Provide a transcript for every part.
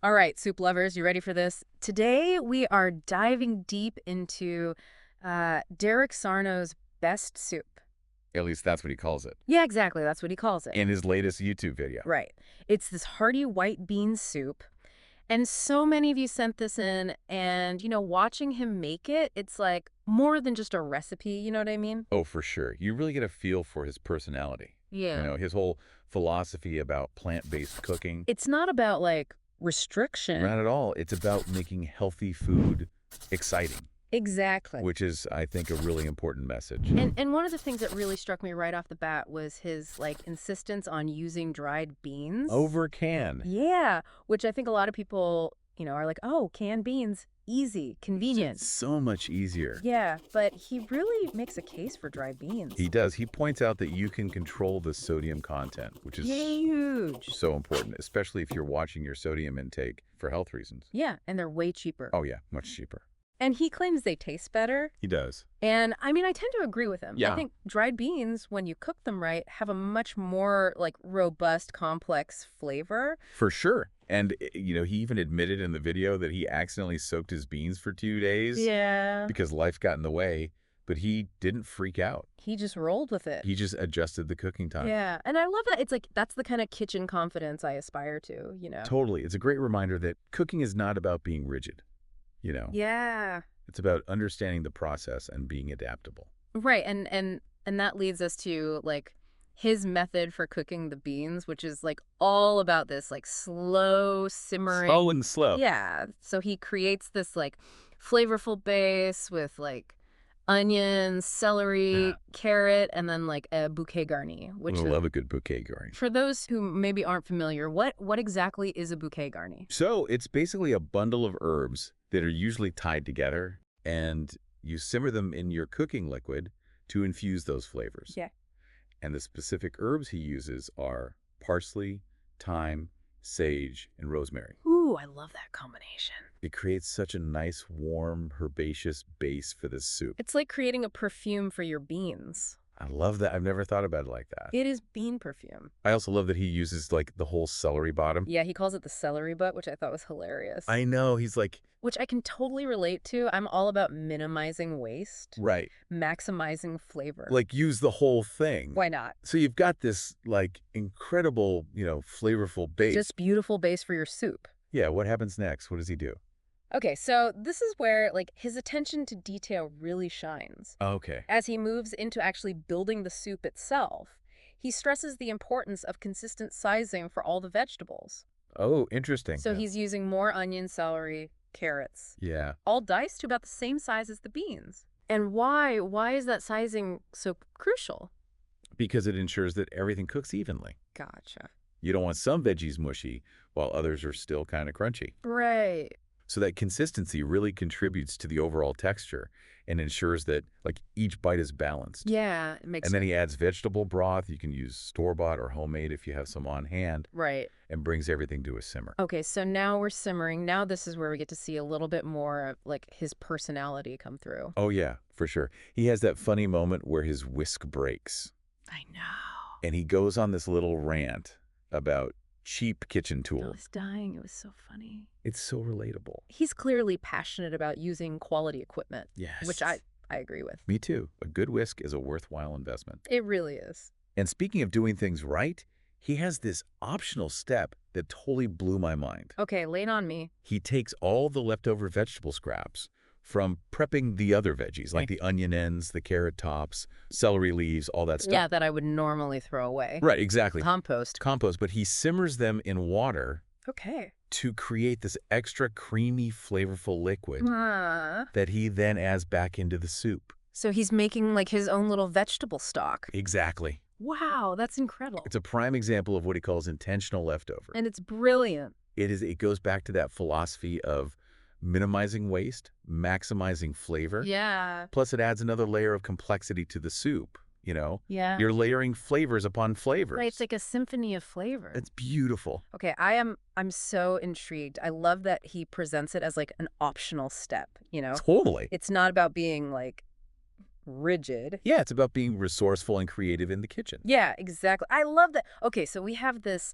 All right, soup lovers, you ready for this? Today we are diving deep into Derek Sarno's best soup. At least that's what he calls it Yeah, exactly. That's what he calls it. in his latest YouTube video. Right. It's this hearty white bean soup. And so many of you sent this in, and, watching him make it, it's like more than just a recipe, you know what I mean? Oh, for sure. You really get a feel for his personality. Yeah. His whole philosophy about plant-based cooking. It's not about, like, restriction. Not at all. It's about making healthy food exciting, Exactly. which is, I think, a really important message. And one of the things that really struck me right off the bat was his like insistence on using dried beans. Over can. Yeah, which I think a lot of people, are like, "Oh, canned beans, easy, convenient." So much easier. Yeah, but he really makes a case for dried beans. He does. He points out that you can control the sodium content, which is Huge. so important, especially if you're watching your sodium intake for health reasons. Yeah, and they're way cheaper. Oh, yeah, much cheaper. And he claims they taste better. He does. And I mean, I tend to agree with him. Yeah. I think dried beans, when you cook them right, have a much more like robust, complex flavor. For sure. And, he even admitted in the video that he accidentally soaked his beans for 2 days Yeah. because life got in the way, but he didn't freak out. He just rolled with it. He just adjusted the cooking time. Yeah. And I love that. It's like, that's the kind of kitchen confidence I aspire to. Totally. It's a great reminder that cooking is not about being rigid, Yeah. It's about understanding the process and being adaptable. Right. And that leads us to like his method for cooking the beans, which is like all about this like slow simmering. Slow and slow. Yeah. So he creates this like flavorful base with like onions, celery, carrot, and then like a bouquet garni, which I is, love a good bouquet garni. for those who maybe aren't familiar, what exactly is a bouquet garni? So it's basically a bundle of herbs that are usually tied together, and you simmer them in your cooking liquid to infuse those flavors. Yeah. And the specific herbs he uses are parsley, thyme, sage, and rosemary. Ooh, I love that combination. It creates such a nice, warm, herbaceous base for this soup. It's like creating a perfume for your beans. I love that. I've never thought about it like that. It is bean perfume. I also love that he uses like the whole celery bottom. Yeah, he calls it the celery butt, which I thought was hilarious. I know. He's like, Which I can totally relate to. I'm all about minimizing waste, right. maximizing flavor. Like use the whole thing. Why not? So you've got this like incredible, flavorful base. Just beautiful base for your soup. Yeah, what happens next? What does he do? Okay, so this is where like his attention to detail really shines. Okay. As he moves into actually building the soup itself, he stresses the importance of consistent sizing for all the vegetables. Oh, interesting. So he's using more onion, celery, carrots, Yeah. all diced to about the same size as the beans. And why is that sizing so crucial? Because it ensures that everything cooks evenly. Gotcha. You don't want some veggies mushy while others are still kind of crunchy. Right. So that consistency really contributes to the overall texture and ensures that like each bite is balanced. Yeah, it makes And then he adds vegetable broth. You can use store-bought or homemade if you have some on hand, right. and brings everything to a simmer. Okay, so now we're simmering. Now this is where we get to see a little bit more of like his personality come through. Oh yeah, for sure. He has that funny moment where his whisk breaks I know. and he goes on this little rant about cheap kitchen I tools. was dying. It was so funny. It's so relatable. He's clearly passionate about using quality equipment, Yes. which I agree with. Me too. A good whisk is a worthwhile investment. It really is. And speaking of doing things right, he has this optional step that totally blew my mind. Okay, lay it on me. He takes all the leftover vegetable scraps from prepping the other veggies, like the onion ends, the carrot tops, celery leaves, all that stuff. Yeah, that I would normally throw away. Right, exactly. Compost. Compost, but he simmers them in water Okay. to create this extra creamy, flavorful liquid Ah. that he then adds back into the soup. So he's making like his own little vegetable stock. Exactly. Wow, that's incredible. It's a prime example of what he calls intentional leftover. And it's brilliant. It goes back to that philosophy of minimizing waste, maximizing flavor. Yeah. Plus it adds another layer of complexity to the soup, Yeah. You're layering flavors upon flavors. Right, it's like a symphony of flavor. It's beautiful. Okay, I'm so intrigued. I love that he presents it as like an optional step, Totally. It's not about being like rigid. Yeah, it's about being resourceful and creative in the kitchen. Yeah, exactly. I love that. Okay, so we have this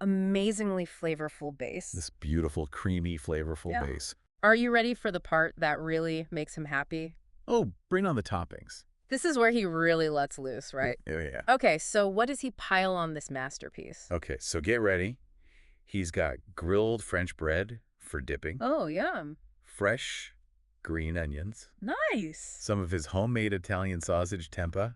amazingly flavorful base. This beautiful, creamy, flavorful Yeah. base. Are you ready for the part that really makes him happy? Oh, bring on the toppings. This is where he really lets loose, Yeah, right? yeah. Okay, so what does he pile on this masterpiece? Okay, so get ready. He's got grilled French bread for dipping, Oh, yum. fresh green onions, Nice. some of his homemade Italian sausage tempeh.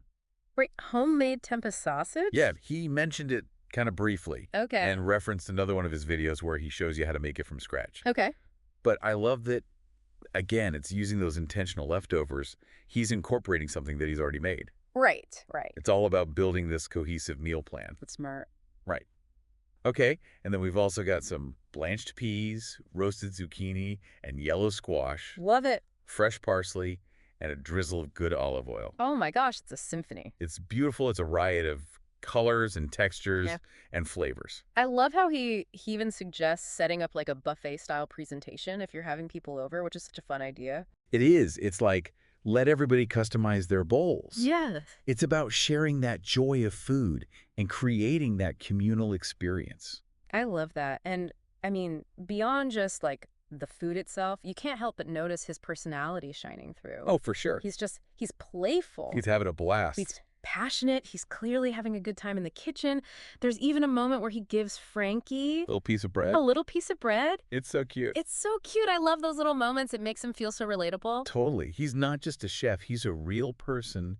Wait, homemade tempeh sausage? Yeah, he mentioned it kind of briefly Okay. and referenced another one of his videos where he shows you how to make it from scratch. Okay. But I love that, again, it's using those intentional leftovers. He's incorporating something that he's already made. Right, right. It's all about building this cohesive meal plan. That's smart. Right. Okay, and then we've also got some blanched peas, roasted zucchini, and yellow squash, Love it. fresh parsley, and a drizzle of good olive oil. Oh my gosh, it's a symphony. It's beautiful. It's a riot of colors and textures Yeah. and flavors. I love how he even suggests setting up like a buffet-style presentation if you're having people over, which is such a fun idea. It is. It's like, let everybody customize their bowls. Yeah. It's about sharing that joy of food and creating that communal experience. I love that. And I mean, beyond just like the food itself, you can't help but notice his personality shining through. Oh, for sure. He's playful. He's having a blast. He's passionate. He's clearly having a good time in the kitchen. There's even a moment where he gives Frankie Little piece of bread. a little piece of bread. It's so cute. It's so cute. I love those little moments. It makes him feel so relatable. Totally. He's not just a chef. He's a real person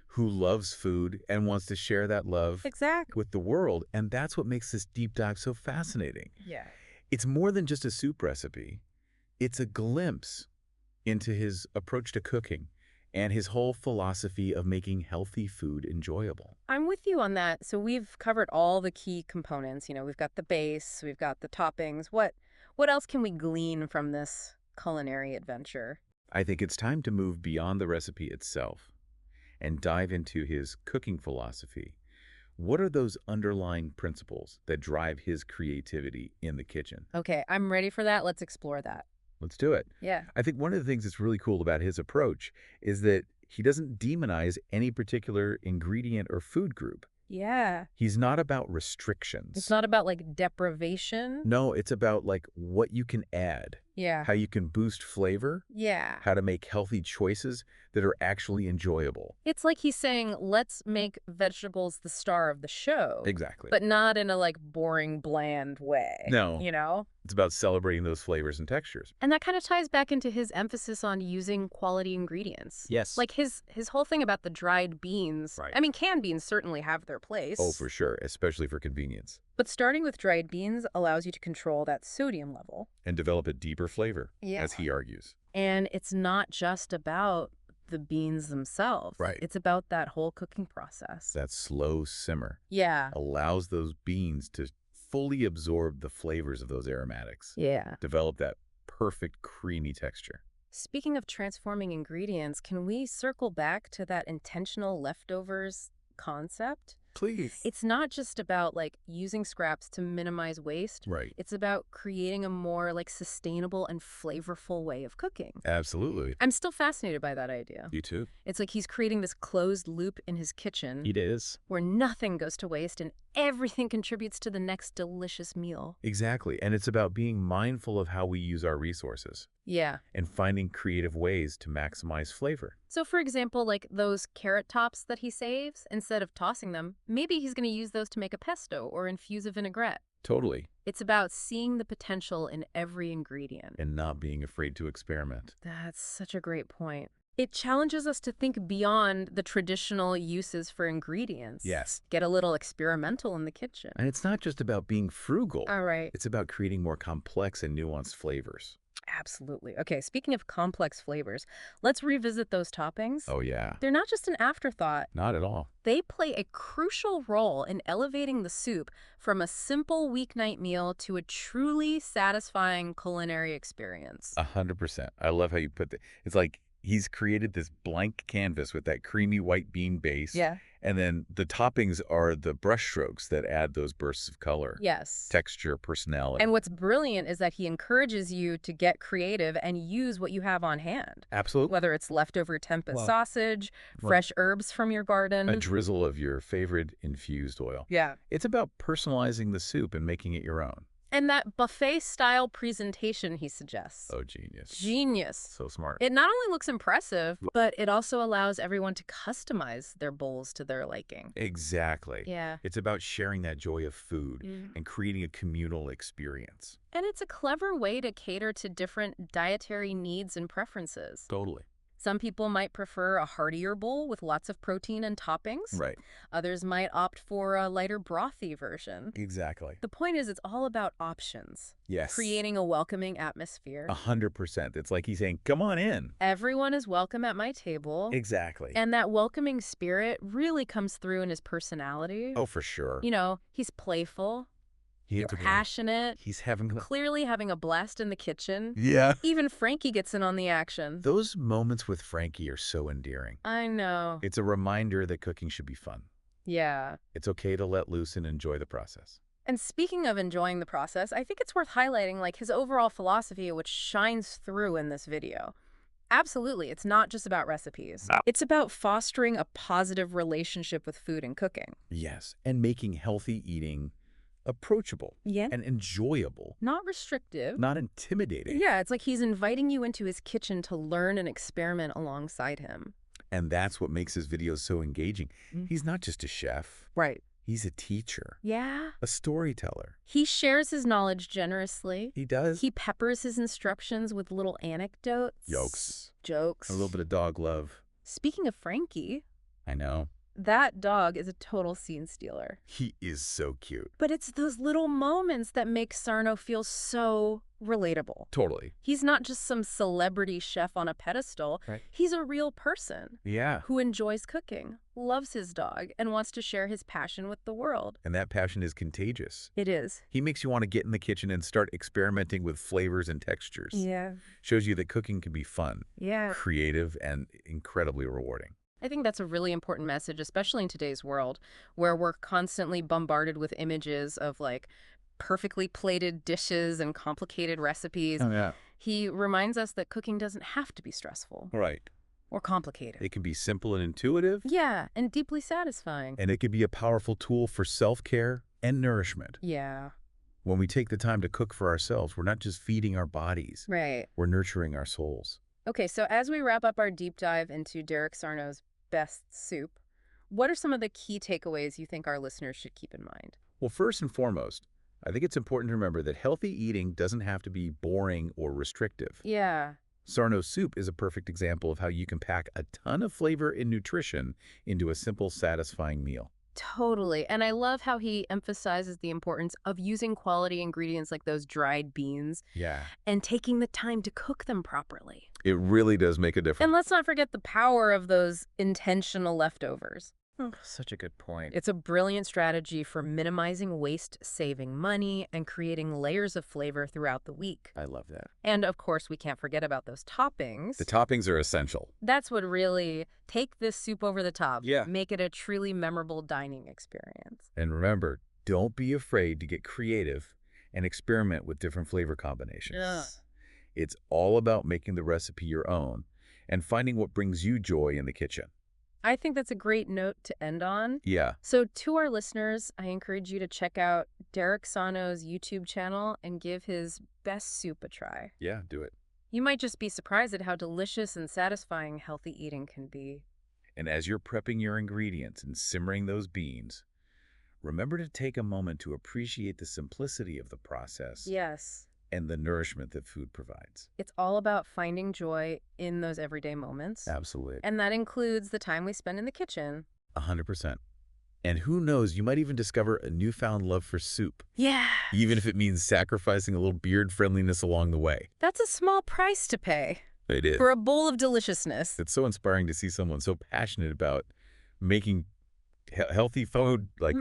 who loves food and wants to share that love Exactly. with the world. And that's what makes this deep dive so fascinating. Yeah. It's more than just a soup recipe. It's a glimpse into his approach to cooking and his whole philosophy of making healthy food enjoyable. I'm with you on that. So we've covered all the key components. You know, we've got the base, we've got the toppings. What else can we glean from this culinary adventure? I think it's time to move beyond the recipe itself and dive into his cooking philosophy. What are those underlying principles that drive his creativity in the kitchen? Okay, I'm ready for that. Let's explore that. Let's do it. Yeah. I think one of the things that's really cool about his approach is that he doesn't demonize any particular ingredient or food group. Yeah. He's not about restrictions. It's not about like deprivation. No, it's about like what you can add, Yeah. how you can boost flavor, Yeah. how to make healthy choices that are actually enjoyable. It's like he's saying, let's make vegetables the star of the show. Exactly. But not in a like boring, bland way. No. You know? It's about celebrating those flavors and textures. And that kind of ties back into his emphasis on using quality ingredients. Yes. Like his whole thing about the dried beans. Right. I mean, canned beans certainly have their place. Oh, for sure, especially for convenience. But starting with dried beans allows you to control that sodium level. And develop a deeper flavor, Yeah. as he argues. And it's not just about the beans themselves. Right. It's about that whole cooking process. That slow simmer Yeah. allows those beans to fully absorb the flavors of those aromatics. Yeah. Develop that perfect creamy texture. Speaking of transforming ingredients, can we circle back to that intentional leftovers concept? Please. It's not just about like using scraps to minimize waste. Right. It's about creating a more like sustainable and flavorful way of cooking. Absolutely. I'm still fascinated by that idea. You too. It's like he's creating this closed loop in his kitchen It is. where nothing goes to waste and everything contributes to the next delicious meal. Exactly. And it's about being mindful of how we use our resources Yeah. and finding creative ways to maximize flavor. So for example, like those carrot tops that he saves, instead of tossing them, maybe he's going to use those to make a pesto or infuse a vinaigrette. Totally. It's about seeing the potential in every ingredient. And not being afraid to experiment. That's such a great point. It challenges us to think beyond the traditional uses for ingredients. Yes. Get a little experimental in the kitchen. And it's not just about being frugal. All right. It's about creating more complex and nuanced flavors. Absolutely. Okay, speaking of complex flavors, let's revisit those toppings. Oh, yeah. They're not just an afterthought. Not at all. They play a crucial role in elevating the soup from a simple weeknight meal to a truly satisfying culinary experience. 100%. I love how you put that. It's like He's created this blank canvas with that creamy white bean base, Yeah. and then the toppings are the brush strokes that add those bursts of color, Yes. texture, personality. And what's brilliant is that he encourages you to get creative and use what you have on hand. Absolutely. Whether it's leftover tempeh Well, sausage, well, fresh herbs from your a garden. drizzle of your favorite infused oil. Yeah. It's about personalizing the soup and making it your own. And that buffet-style presentation he suggests. Oh, genius. Genius. So smart. It not only looks impressive, but it also allows everyone to customize their bowls to their liking. Exactly. Yeah. It's about sharing that joy of food Mm. and creating a communal experience. And it's a clever way to cater to different dietary needs and preferences. Totally. Some people might prefer a heartier bowl with lots of protein and toppings. Right. Others might opt for a lighter brothy version. Exactly. The point is, it's all about options. Yes. Creating a welcoming atmosphere. 100%. It's like he's saying, come on in. Everyone is welcome at my table. Exactly. And that welcoming spirit really comes through in his personality. Oh, for sure. You know, he's playful, passionate, He's having... clearly having a blast in the kitchen. Yeah. Even Frankie gets in on the action. Those moments with Frankie are so endearing. I know. It's a reminder that cooking should be fun. Yeah. It's okay to let loose and enjoy the process. And speaking of enjoying the process, I think it's worth highlighting like his overall philosophy, which shines through in this video. Absolutely, it's not just about recipes. No. It's about fostering a positive relationship with food and cooking. Yes, and making healthy eating approachable Yeah. and enjoyable, Not restrictive. not intimidating. Yeah, it's like he's inviting you into his kitchen to learn and experiment alongside him. And that's what makes his videos so engaging. He's not just a chef. Right. He's a teacher, Yeah. a storyteller. He shares his knowledge generously. He does. He peppers his instructions with little anecdotes. Jokes. A little bit of dog love. Speaking of Frankie, I know. that dog is a total scene stealer. He is so cute. But it's those little moments that make Sarno feel so relatable. Totally. He's not just some celebrity chef on a pedestal. Right. He's a real person Yeah. who enjoys cooking, loves his dog, and wants to share his passion with the world. And that passion is contagious. It is. He makes you want to get in the kitchen and start experimenting with flavors and textures. Yeah. Shows you that cooking can be fun, Yeah. creative, and incredibly rewarding. I think that's a really important message, especially in today's world, where we're constantly bombarded with images of like perfectly plated dishes and complicated recipes. Oh, yeah. He reminds us that cooking doesn't have to be stressful Right. or complicated. It can be simple and intuitive, Yeah, and deeply satisfying. and it can be a powerful tool for self-care and nourishment. Yeah, When we take the time to cook for ourselves, we're not just feeding our bodies, right. we're nurturing our souls. Okay, so as we wrap up our deep dive into Derek Sarno's best soup, what are some of the key takeaways you think our listeners should keep in mind? Well, first and foremost, I think it's important to remember that healthy eating doesn't have to be boring or restrictive. Yeah, Sarno's soup is a perfect example of how you can pack a ton of flavor and nutrition into a simple, satisfying meal. totally. And I love how he emphasizes the importance of using quality ingredients like those dried beans Yeah. and taking the time to cook them properly. It really does make a difference. And let's not forget the power of those intentional leftovers. Such a good point. It's a brilliant strategy for minimizing waste, saving money, and creating layers of flavor throughout the week. I love that. And of course, we can't forget about those toppings. The toppings are essential. That's what really take this soup over the top. Yeah. Make it a truly memorable dining experience. And remember, don't be afraid to get creative and experiment with different flavor combinations. Yeah. It's all about making the recipe your own and finding what brings you joy in the kitchen. I think that's a great note to end on. Yeah. So to our listeners, I encourage you to check out Derek Sarno's YouTube channel and give his best soup a try. Yeah, do it. You might just be surprised at how delicious and satisfying healthy eating can be. And as you're prepping your ingredients and simmering those beans, remember to take a moment to appreciate the simplicity of the process Yes. and the nourishment that food provides. It's all about finding joy in those everyday moments. Absolutely. And that includes the time we spend in the kitchen. 100%. And who knows, you might even discover a newfound love for soup, Yeah. even if it means sacrificing a little beard friendliness along the way. That's a small price to pay It is. for a bowl of deliciousness. It's so inspiring to see someone so passionate about making healthy food, like,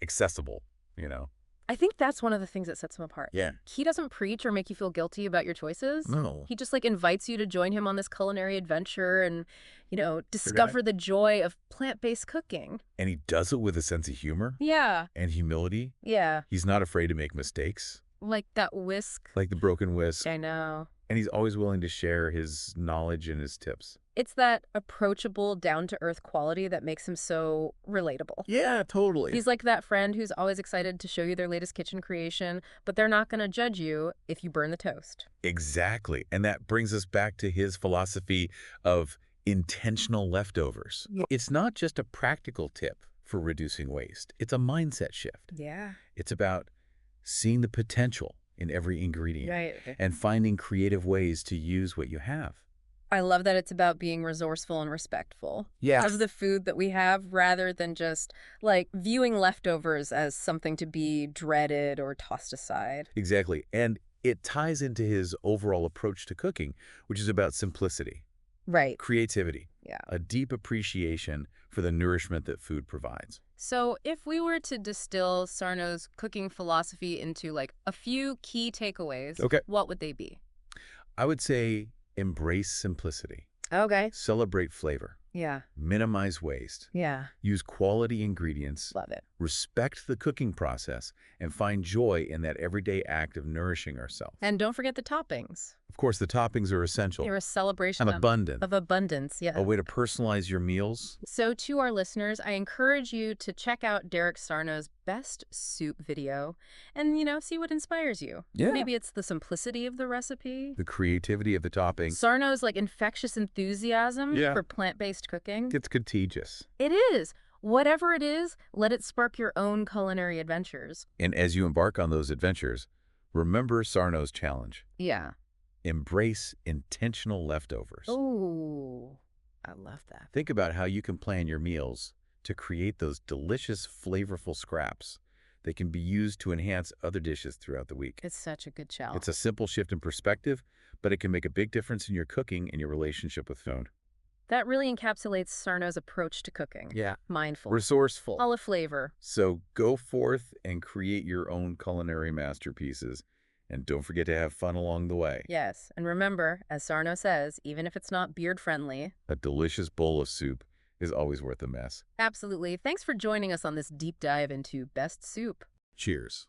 accessible, you know? I think that's one of the things that sets him apart. Yeah. He doesn't preach or make you feel guilty about your choices. No. He just like invites you to join him on this culinary adventure and, Sure does. discover the joy of plant-based cooking. And he does it with a sense of humor Yeah. and humility. Yeah. He's not afraid to make mistakes, Like that whisk. like the broken whisk. I know. And he's always willing to share his knowledge and his tips. It's that approachable, down-to-earth quality that makes him so relatable. Yeah, totally. He's like that friend who's always excited to show you their latest kitchen creation, but they're not going to judge you if you burn the toast. Exactly. And that brings us back to his philosophy of intentional leftovers. Yeah. It's not just a practical tip for reducing waste. It's a mindset shift. Yeah. It's about seeing the potential in every ingredient Right. and finding creative ways to use what you have. I love that it's about being resourceful and respectful of the food that we have rather than just like viewing leftovers as something to be dreaded or tossed aside. Exactly. And it ties into his overall approach to cooking, which is about simplicity, Right. creativity, Yeah. a deep appreciation for the nourishment that food provides. So if we were to distill Sarno's cooking philosophy into like a few key takeaways, Okay. what would they be? I would say embrace simplicity, Okay. celebrate flavor, Yeah. minimize waste, Yeah. use quality ingredients, Love it. respect the cooking process, and find joy in that everyday act of nourishing ourselves. And don't forget the toppings. Of course, the toppings are essential They're a celebration and abundant, of abundance. Yeah. a way to personalize your meals. So to our listeners, I encourage you to check out Derek Sarno's best soup video and, see what inspires you. Yeah. Maybe it's the simplicity of the recipe. The creativity of the topping. Sarno's like infectious enthusiasm Yeah. for plant-based cooking. It's contagious. It is. Whatever it is, let it spark your own culinary adventures. And as you embark on those adventures, remember Sarno's challenge. Yeah. Embrace intentional leftovers. Oh, I love that. Think about how you can plan your meals to create those delicious, flavorful scraps that can be used to enhance other dishes throughout the week. It's such a good challenge. It's a simple shift in perspective, but it can make a big difference in your cooking and your relationship with food. That really encapsulates Sarno's approach to cooking. Yeah. Mindful. Resourceful. Full of flavor. So go forth and create your own culinary masterpieces. And don't forget to have fun along the way. Yes, and remember, as Sarno says, even if it's not beard-friendly. A delicious bowl of soup is always worth a mess. Absolutely. Thanks for joining us on this deep dive into best soup. Cheers.